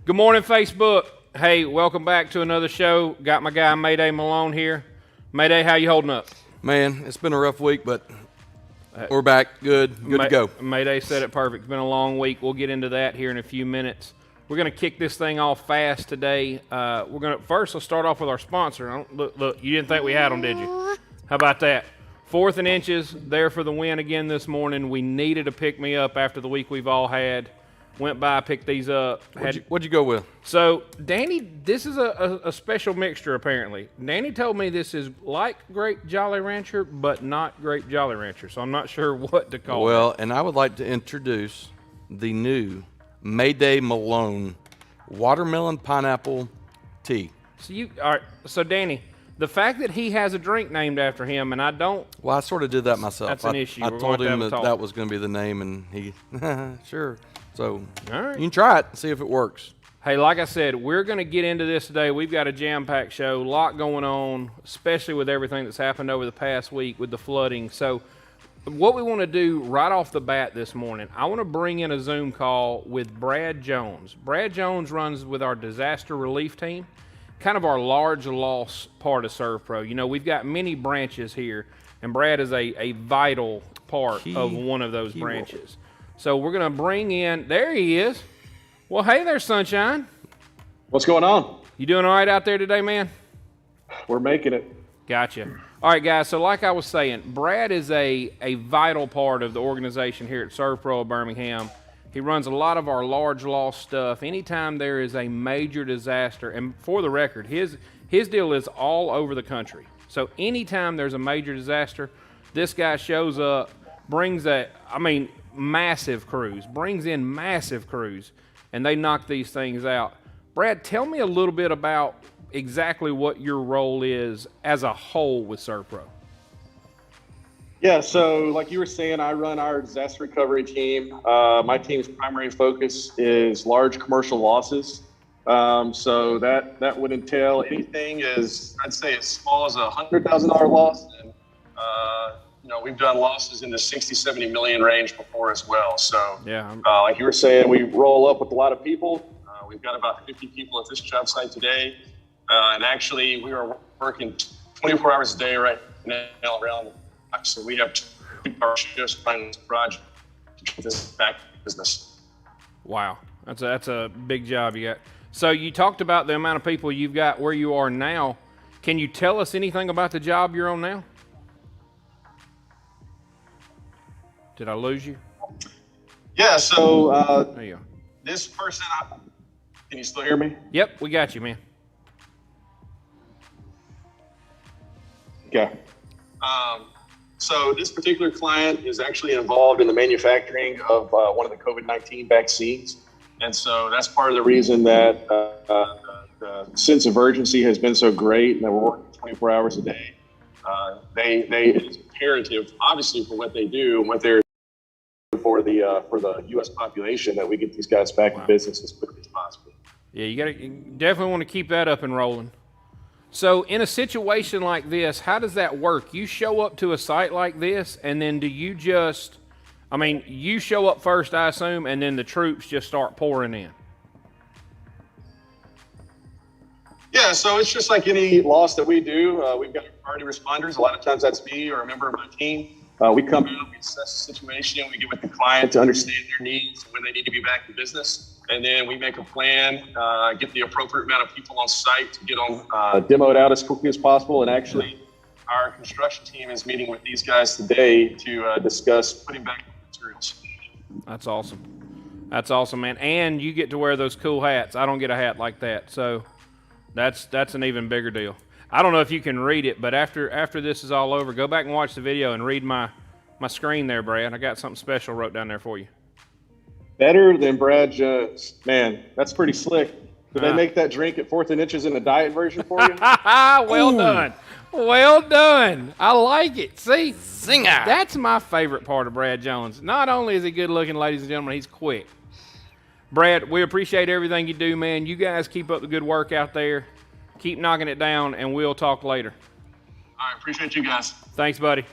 Good morning, Facebook. Hey, welcome back to another show. Got my guy Mayday Malone here. Mayday, how you holding up? Man, it's been a rough week, but we're back. Good to go. Mayday said it perfect. It's been a long week. We'll get into that here in a few minutes. We're going to kick this thing off fast today. Let's start off with our sponsor. Look, you didn't think we had them, did you? How about that? 4th and Inches, there for the win again this morning. We needed a pick-me-up after the week we've all had. Went by, picked these up. What'd you go with? So, Danny, this is a special mixture, apparently. Danny told me this is like Grape Jolly Rancher, but not Grape Jolly Rancher, so I'm not sure what to call it. Well, and I would like to introduce the new Mayday Malone Watermelon Pineapple Tea. So Danny, the fact that he has a drink named after him and I don't... Well, I sort of did that myself. That's an issue. I told him that was going to be the name, and he, sure. So all right. You can try it and see if it works. Hey, like I said, we're going to get into this today. We've got a jam-packed show, a lot going on, especially with everything that's happened over the past week with the flooding. So what we want to do right off the bat this morning, I want to bring in a Zoom call with Brad Jones. Brad Jones runs with our disaster relief team, kind of our large loss part of SERVPRO. You know, we've got many branches here, and Brad is a vital part of one of those branches. So we're going to bring in, there he is. Well, hey there, Sunshine. What's going on? You doing all right out there today, man? We're making it. Gotcha. All right, guys, so like I was saying, Brad is a vital part of the organization here at SERVPRO of Birmingham. He runs a lot of our large loss stuff. Anytime there is a major disaster, and for the record, his deal is all over the country. So anytime there's a major disaster, this guy shows up, brings massive crews, brings in massive crews, and they knock these things out. Brad, tell me a little bit about exactly what your role is as a whole with SERVPRO. Yeah, so like you were saying, I run our disaster recovery team. My team's primary focus is large commercial losses. So that would entail anything as, I'd say, as small as a $100,000 loss. And, we've done losses in the 60, 70 million range before as well. So yeah, like you were saying, we roll up with a lot of people. We've got about 50 people at this job site today. And actually, we are working 24 hours a day right now around the clock. So we have 2-hour shifts running this project to get this back to business. Wow, that's a big job you got. So you talked about the amount of people you've got where you are now. Can you tell us anything about the job you're on now? Did I lose you? Yeah, so there you go. This person, can you still hear me? Yep, we got you, man. Okay. So this particular client is actually involved in the manufacturing of one of the COVID-19 vaccines. And so that's part of the reason that the sense of urgency has been so great, and that we're working 24 hours a day. It's imperative, obviously, for what they do and what they're for the U.S. population, that we get these guys back in business as quickly as possible. Yeah, you definitely want to keep that up and rolling. So in a situation like this, how does that work? You show up to a site like this, and then do you you show up first, I assume, and then the troops just start pouring in? Yeah, so it's just like any loss that we do. We've got priority responders. A lot of times that's me or a member of my team. We come out, we assess the situation, we get with the client to understand their needs, when they need to be back in business. And then we make a plan, get the appropriate amount of people on site to get them demoed out as quickly as possible. And actually, our construction team is meeting with these guys today to discuss putting back materials. That's awesome. That's awesome, man. And you get to wear those cool hats. I don't get a hat like that. So that's an even bigger deal. I don't know if you can read it, but after this is all over, go back and watch the video and read my screen there, Brad. I got something special wrote down there for you. Better than Brad Jones. Man, that's pretty slick. Did they make that drink at 4th and Inches in the diet version for you? Well done. Well done. I like it. See? Zinger. That's my favorite part of Brad Jones. Not only is he good looking, ladies and gentlemen, he's quick. Brad, we appreciate everything you do, man. You guys keep up the good work out there. Keep knocking it down, and we'll talk later. All right, appreciate you guys. Thanks, buddy.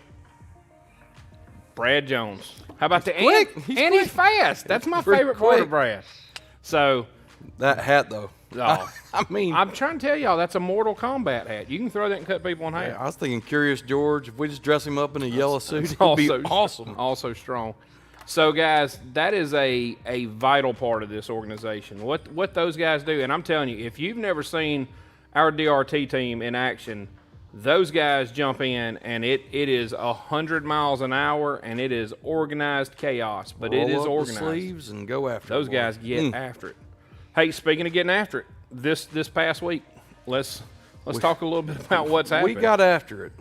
Brad Jones. How about He's quick. He's fast. That's my favorite part of Brad. So That hat, though. Oh. I mean, I'm trying to tell y'all, that's a Mortal Kombat hat. You can throw that and cut people in half. I was thinking Curious George. If we just dress him up in a yellow suit, it'd be awesome. Also strong. So, guys, that is a vital part of this organization. What those guys do, and I'm telling you, if you've never seen our DRT team in action, those guys jump in, and it is 100 miles an hour, and it is organized chaos, but it is Roll up organized. the sleeves and go after Those it, guys get after it. Hey, speaking of getting after it, this past week, let's talk a little bit about what's happened. We got after it.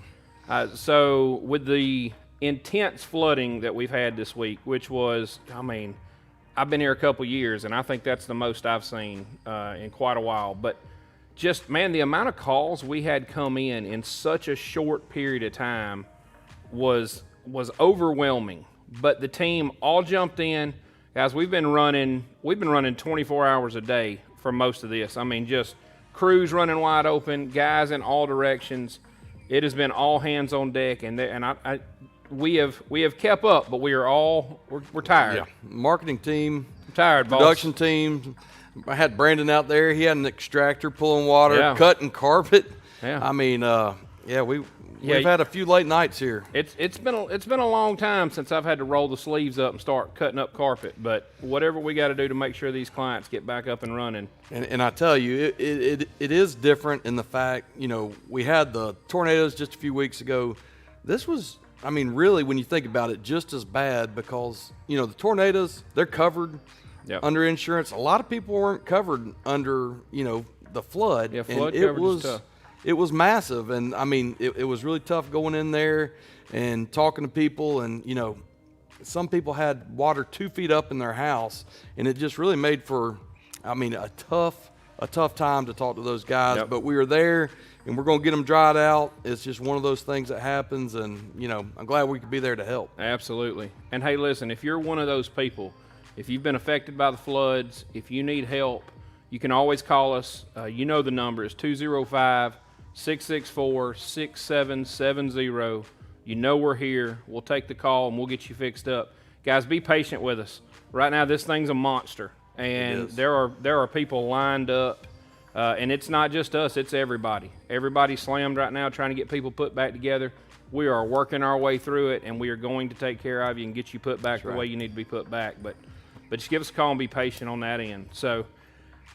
So with the intense flooding that we've had this week, which was, I mean, I've been here a couple years, and I think that's the most I've seen in quite a while. But just, man, the amount of calls we had come in such a short period of time was overwhelming. But the team all jumped in. Guys, we've been running 24 hours a day for most of this. I mean, just crews running wide open, guys in all directions. It has been all hands on deck, and we have kept up, but we're tired. Yeah, marketing team, I'm tired, boss. production team. I had Brandon out there. He had an extractor pulling water, cutting carpet. Yeah. I mean, we've had a few late nights here. It's been a long time since I've had to roll the sleeves up and start cutting up carpet. But whatever we got to do to make sure these clients get back up and running. And I tell you, it is different in the fact, we had the tornadoes just a few weeks ago. This was, I mean, really, when you think about it, just as bad because, the tornadoes, they're covered under insurance. A lot of people weren't covered under, the flood. Yeah, flood and coverage is tough. It was massive. And, I mean, it was really tough going in there and talking to people. And, some people had water 2 feet up in their house. And it just really made for, I mean, a tough time to talk to those guys. But we were there, and we're going to get them dried out. It's just one of those things that happens. And, I'm glad we could be there to help. Absolutely. And, hey, listen, if you're one of those people, if you've been affected by the floods, if you need help, you can always call us. The number is 205-664-6770. We're here. We'll take the call, and we'll get you fixed up. Guys, be patient with us. Right now, this thing's a monster, and there are people lined up, and it's not just us. It's everybody. Everybody's slammed right now trying to get people put back together. We are working our way through it, and we are going to take care of you and get you put back the way you need to be put back. But just give us a call and be patient on that end. So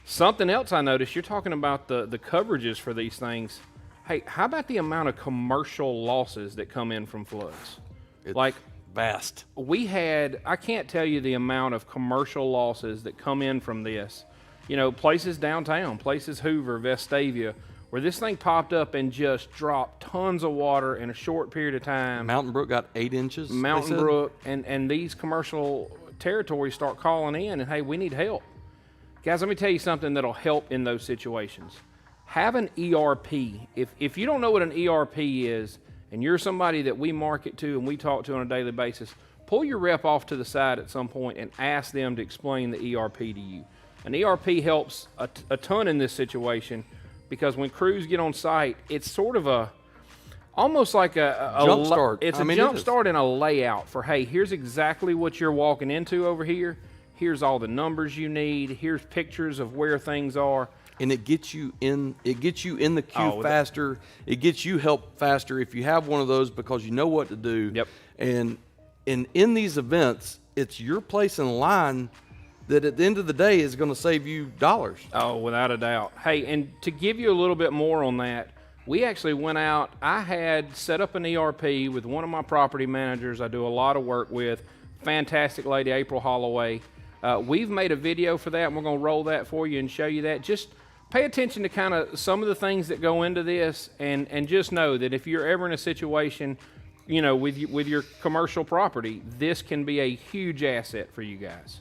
something else I noticed, you're talking about the coverages for these things. Hey, how about the amount of commercial losses that come in from floods? It's like vast. I can't tell you the amount of commercial losses that come in from this. Places downtown, places Hoover, Vestavia, where this thing popped up and just dropped tons of water in a short period of time. Mountain Brook got 8 inches. Mountain Brook, and these commercial territories start calling in, and hey, we need help. Guys, let me tell you something that'll help in those situations. Have an ERP. If you don't know what an ERP is, and you're somebody that we market to and we talk to on a daily basis, pull your rep off to the side at some point and ask them to explain the ERP to you. An ERP helps a ton in this situation because when crews get on site, it's sort of almost like a jump start. It's a jump start and a layout for, hey, here's exactly what you're walking into over here. Here's all the numbers you need. Here's pictures of where things are. And it gets you in the queue faster. It gets you help faster if you have one of those because you know what to do. Yep. And in these events, it's your place in line that at the end of the day is going to save you dollars. Oh, without a doubt. Hey, and to give you a little bit more on that, we actually went out. I had set up an ERP with one of my property managers I do a lot of work with, fantastic lady, April Holloway. We've made a video for that, and we're going to roll that for you and show you that. Just pay attention to kind of some of the things that go into this, and just know that if you're ever in a situation, with your commercial property, this can be a huge asset for you guys.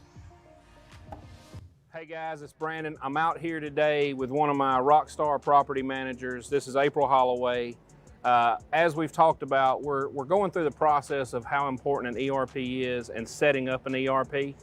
Hey guys, it's Brandon. I'm out here today with one of my rock star property managers. This is April Holloway. As we've talked about, we're going through the process of how important an ERP is and setting up an ERP.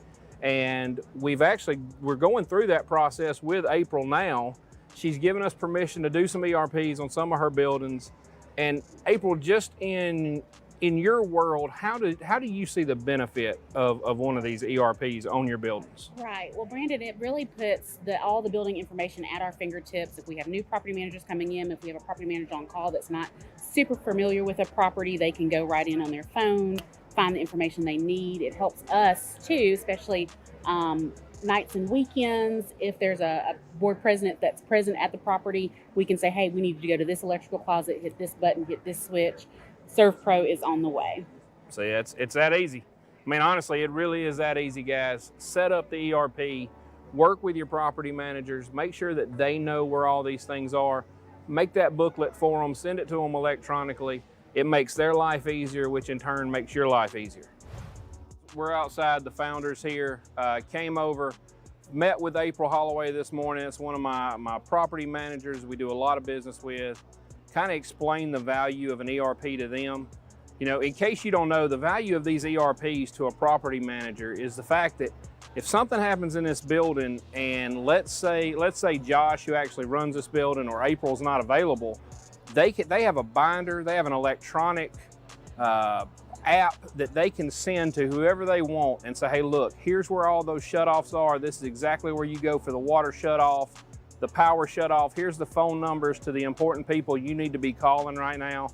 And we're going through that process with April now. She's given us permission to do some ERPs on some of her buildings. And April, just in in your world, how do you see the benefit of one of these ERPs on your buildings? Right. Well, Brandon, it really puts all the building information at our fingertips. If we have new property managers coming in, if we have a property manager on call that's not super familiar with a property, they can go right in on their phone, find the information they need. It helps us too, especially nights and weekends. If there's a board president that's present at the property, we can say, hey, we need you to go to this electrical closet, hit this button, hit this switch. SERVPRO is on the way. See, it's that easy. I mean, honestly, it really is that easy, guys. Set up the ERP, work with your property managers, make sure that they know where all these things are. Make that booklet for them, send it to them electronically. It makes their life easier, which in turn makes your life easier. We're outside, the founders here, came over, met with April Holloway this morning. It's one of my property managers we do a lot of business with. Kind of explain the value of an ERP to them. You know, in case you don't know, the value of these ERPs to a property manager is the fact that if something happens in this building, and let's say Josh, who actually runs this building, or April's not available, they have a binder, they have an electronic app that they can send to whoever they want and say, hey, look, here's where all those shutoffs are. This is exactly where you go for the water shutoff, the power shutoff. Here's the phone numbers to the important people you need to be calling right now.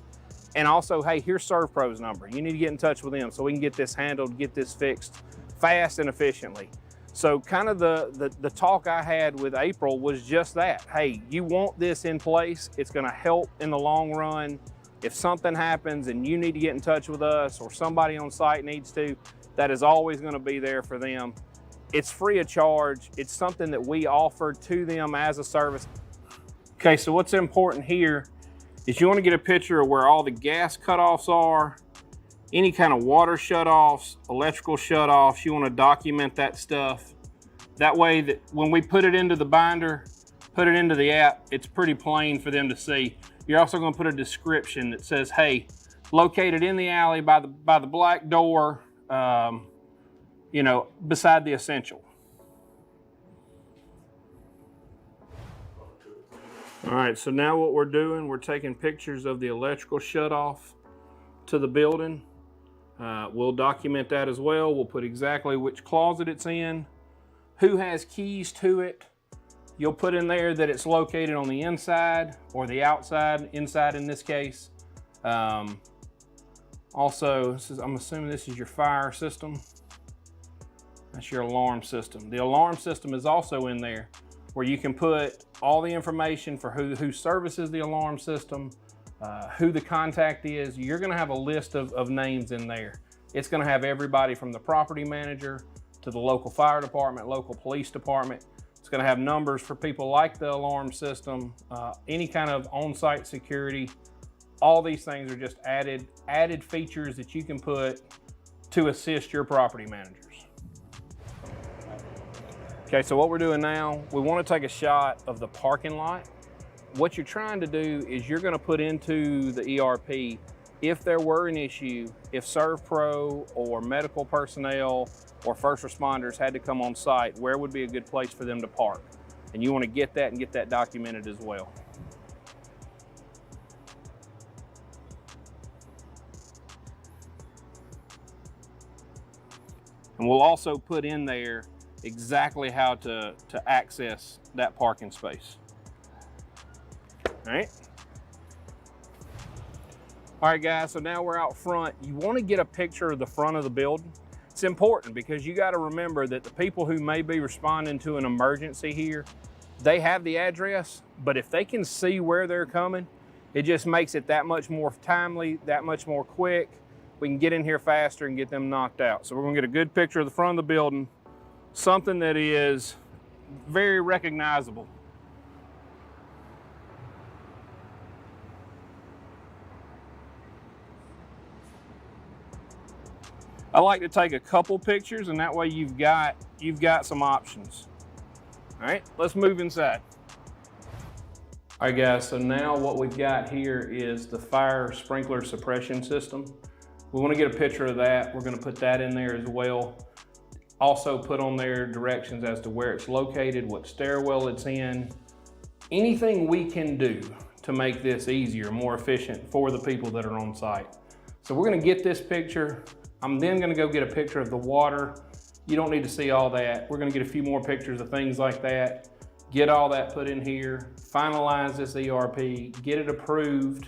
And also, hey, here's SERVPRO's number. You need to get in touch with them so we can get this handled, get this fixed fast and efficiently. So kind of the talk I had with April was just that. Hey, you want this in place. It's gonna help in the long run. If something happens and you need to get in touch with us or somebody on site needs to, that is always gonna be there for them. It's free of charge. It's something that we offer to them as a service. Okay, so what's important here is you want to get a picture of where all the gas cutoffs are, any kind of water shutoffs, electrical shutoffs. You want to document that stuff. That way that when we put it into the binder, put it into the app, it's pretty plain for them to see. You're also going to put a description that says, hey, located in the alley by the black door, you know, beside the essential. All right, so now what we're doing, we're taking pictures of the electrical shutoff to the building. We'll document that as well. We'll put exactly which closet it's in, who has keys to it. You'll put in there that it's located on the inside or the outside, inside in this case. Also, I'm assuming this is your fire system. That's your alarm system. The alarm system is also in there, where you can put all the information for who services the alarm system, who the contact is. You're gonna have a list of names in there. It's gonna have everybody from the property manager to the local fire department, local police department. It's gonna have numbers for people like the alarm system, any kind of on-site security. All these things are just added features that you can put to assist your property managers. Okay, so what we're doing now, we want to take a shot of the parking lot. What you're trying to do is you're going to put into the ERP, if there were an issue, if SERVPRO or medical personnel or first responders had to come on site, where would be a good place for them to park? And you want to get that and get that documented as well. And we'll also put in there exactly how to access that parking space. All right, guys, so now we're out front. You want to get a picture of the front of the building. It's important because you got to remember that the people who may be responding to an emergency here, they have the address, but if they can see where they're coming, it just makes it that much more timely, that much more quick. We can get in here faster and get them knocked out. So we're gonna get a good picture of the front of the building, something that is very recognizable. I like to take a couple pictures, and that way you've got some options. All right, let's move inside. All right, guys, so now what we've got here is the fire sprinkler suppression system. We want to get a picture of that. We're going to put that in there as well. Also put on there directions as to where it's located, what stairwell it's in. Anything we can do to make this easier, more efficient for the people that are on site. So we're gonna get this picture. I'm then gonna go get a picture of the water. You don't need to see all that. We're gonna get a few more pictures of things like that, get all that put in here, finalize this ERP, get it approved.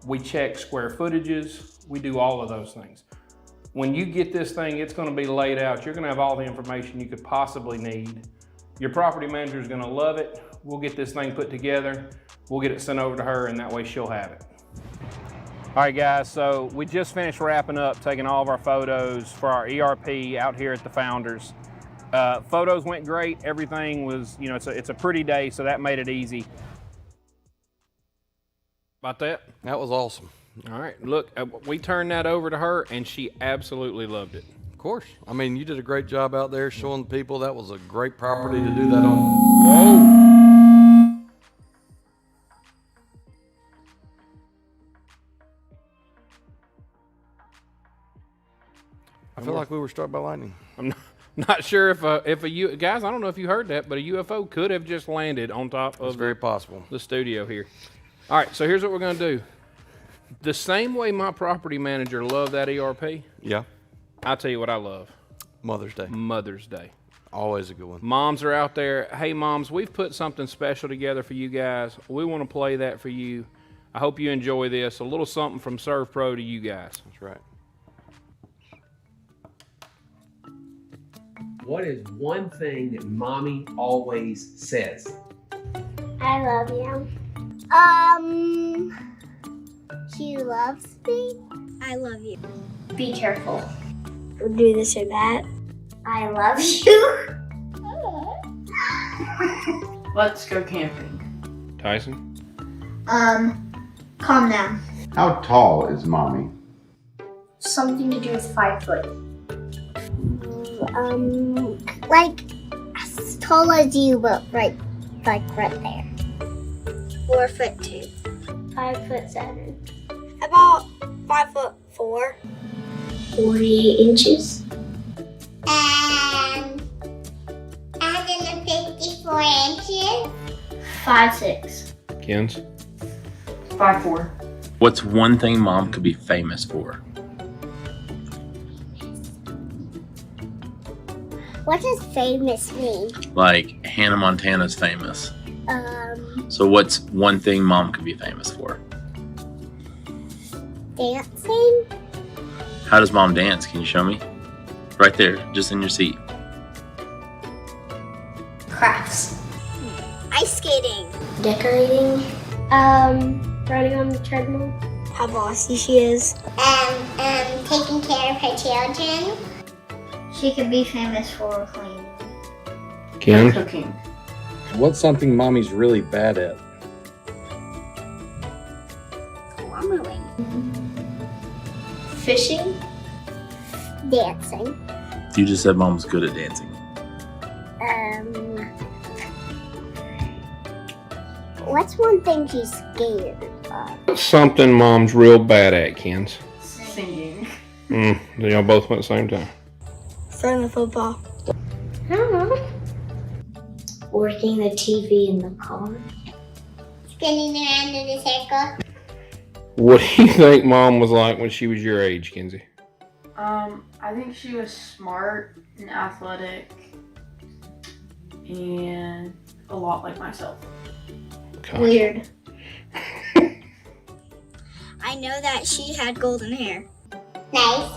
We check square footages. We do all of those things. When you get this thing, it's gonna be laid out. You're gonna have all the information you could possibly need. Your property manager is gonna love it. We'll get this thing put together. We'll get it sent over to her, and that way she'll have it. All right, guys, so we just finished wrapping up, taking all of our photos for our ERP out here at the Founders. Photos went great. Everything was, you know, it's a pretty day, so that made it easy. About that? That was awesome. All right, look, we turned that over to her, and she absolutely loved it. Of course. I mean, you did a great job out there showing people. That was a great property to do that on. Whoa. I feel like we were struck by lightning. I'm not sure if a guys, I don't know if you heard that, but a UFO could have just landed on top It's of very possible. the studio here. All right, so here's what we're gonna do. The same way my property manager loved that ERP, Yeah. I'll tell you what I love. Mother's Day. Mother's Day. Always a good one. Moms are out there. Hey, moms, we've put something special together for you guys. We want to play that for you. I hope you enjoy this. A little something from SERVPRO to you guys. That's right. What is one thing that mommy always says? I love you. She loves me. I love you. Be careful. Do this or that. I love you. Let's go camping. Tyson? Calm down. How tall is mommy? Something to do with 5 foot. Like as tall as you, but right there. 4'2". 5'7". About 5'4". 48 inches. 154 inches. 5'6". Kens? 5'4". What's one thing mom could be famous for? What does famous mean? Like Hannah Montana's famous. So what's one thing mom could be famous for? Dancing? How does mom dance? Can you show me? Right there, just in your seat. Crafts. Ice skating. Decorating. Running on the treadmill. How bossy she is. Taking care of her children. She could be famous for cleaning. Ken? Cooking. What's something mommy's really bad at? Plumbing. Fishing. Dancing. You just said mom's good at dancing. What's one thing she's scared of? Something mom's real bad at, Kens. Singing. Y'all both went at the same time. Throwing the football. I don't know. Working the TV in the car. Spinning around in a circle. What do you think mom was like when she was your age, Kenzie? I think she was smart and athletic and a lot like myself. Okay. Weird. I know that she had golden hair. Nice.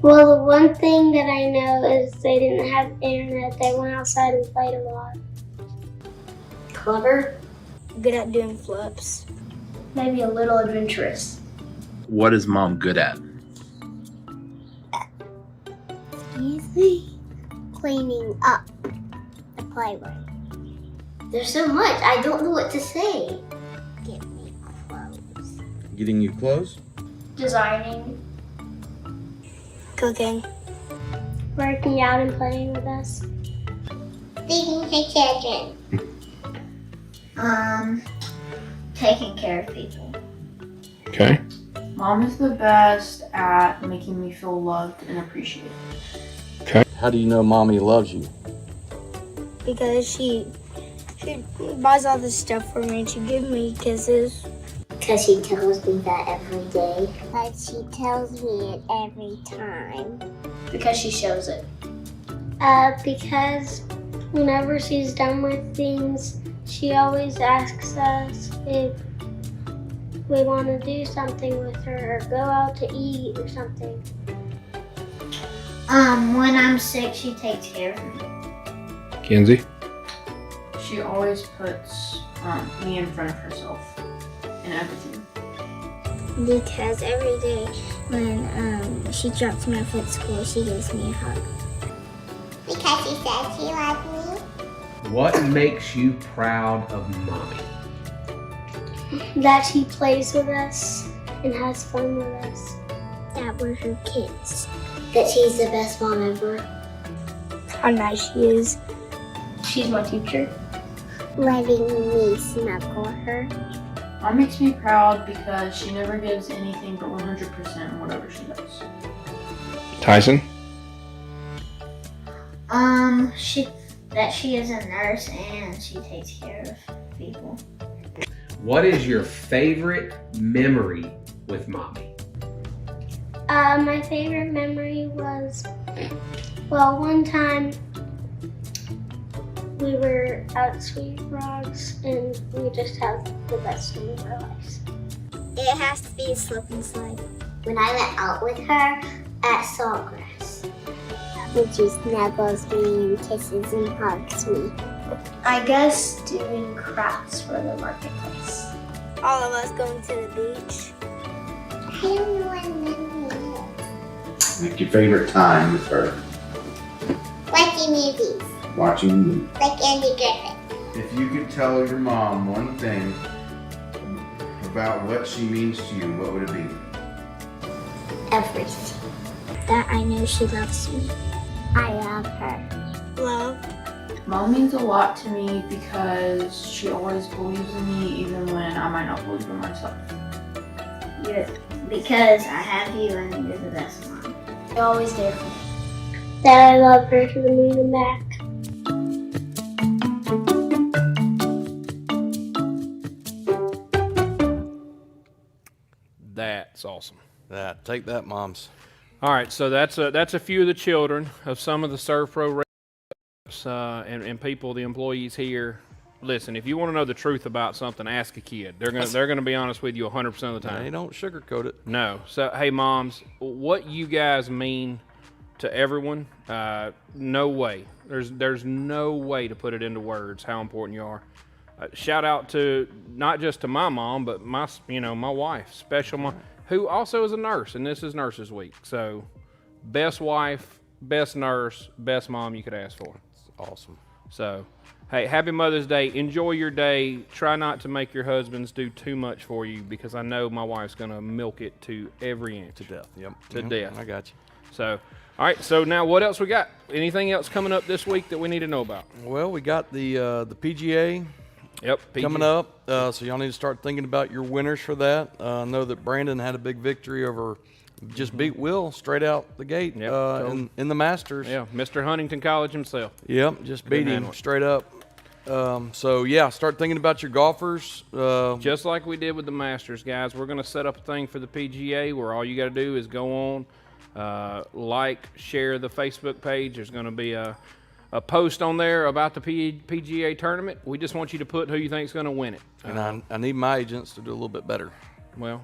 Well, the one thing that I know is they didn't have internet. They went outside and played a lot. Clever. Good at doing flips. Maybe a little adventurous. What is mom good at? Easy. Cleaning up the playroom. There's so much. I don't know what to say. Get me clothes. Getting you clothes? Designing. Cooking. Working out and playing with us. Feeding her children. Taking care of people. Okay. Mom is the best at making me feel loved and appreciated. How do you know mommy loves you? Because she buys all this stuff for me and she gives me kisses. Because she tells me that every day. But she tells me it every time. Because she shows it. Because whenever she's done with things, she always asks us if we want to do something with her or go out to eat or something. When I'm sick, she takes care of me. Kenzie? She always puts me in front of herself in everything. Because every day when she drops me off at school, she gives me a hug. Because she said she loves me. What makes you proud of Mommy? That she plays with us and has fun with us. That we're her kids. That she's the best mom ever. How nice she is. She's my teacher. Letting me snuggle her. Mom makes me proud because she never gives anything but 100% in whatever she does. Tyson? She is a nurse and she takes care of people. What is your favorite memory with Mommy? My favorite memory was, one time we were at Sweet Frogs and we just had the best time of our lives. It has to be a slip and slide. When I went out with her at Saltgrass. When she snuggles me and kisses and hugs me. I guess doing crafts for the marketplace. All of us going to the beach. I don't know what memory is. Like your favorite time with her. Watching movies. Watching movies. Like Andy Griffith. If you could tell your mom one thing about what she means to you, what would it be? Everything. That I know she loves me. I love her. Love. Mom means a lot to me because she always believes in me even when I might not believe in myself. Because I have you and you're the best mom. You're always there for me. That I love her to the moon and back. That's awesome. Take that, moms. All right, so that's a few of the children of some of the SERVPRO reps and people, the employees here. Listen, if you want to know the truth about something, ask a kid. They're gonna be honest with you 100% of the time. They don't sugarcoat it. No. So hey, moms, what you guys mean to everyone? No way. There's no way to put it into words how important you are. Shout out to not just to my mom, but my wife, special mom, who also is a nurse, and this is Nurses Week. So, best wife, best nurse, best mom you could ask for. It's awesome. So, hey, happy Mother's Day. Enjoy your day. Try not to make your husbands do too much for you because I know my wife's going to milk it to every inch. To death. Yep. To death. I got you. So, all right. So now, what else we got? Anything else coming up this week that we need to know about? Well, we got the PGA. Yep. Coming up, so y'all need to start thinking about your winners for that. I know that Brandon had a big victory over, just beat Will straight out the gate in the Masters. Yeah, Mr. Huntington College himself. Yep, just beat him straight up. So yeah, start thinking about your golfers. Just like we did with the Masters, guys. We're going to set up a thing for the PGA where all you got to do is go on, share the Facebook page. There's going to be a post on there about the PGA tournament. We just want you to put who you think is going to win it. And I need my agents to do a little bit better. Well,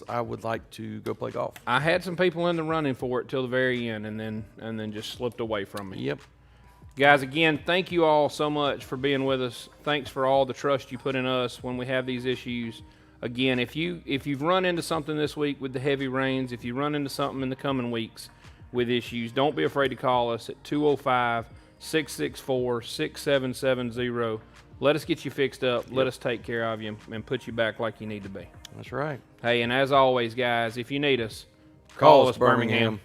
I would like to go play golf. I had some people in the running for it till the very end, and then just slipped away from me. Yep. Guys, again, thank you all so much for being with us. Thanks for all the trust you put in us when we have these issues. Again, if you've run into something this week with the heavy rains, if you run into something in the coming weeks with issues, don't be afraid to call us at 205-664-6770. Let us get you fixed up. Let us take care of you and put you back like you need to be. That's right. Hey, and as always, guys, if you need us, call us Birmingham.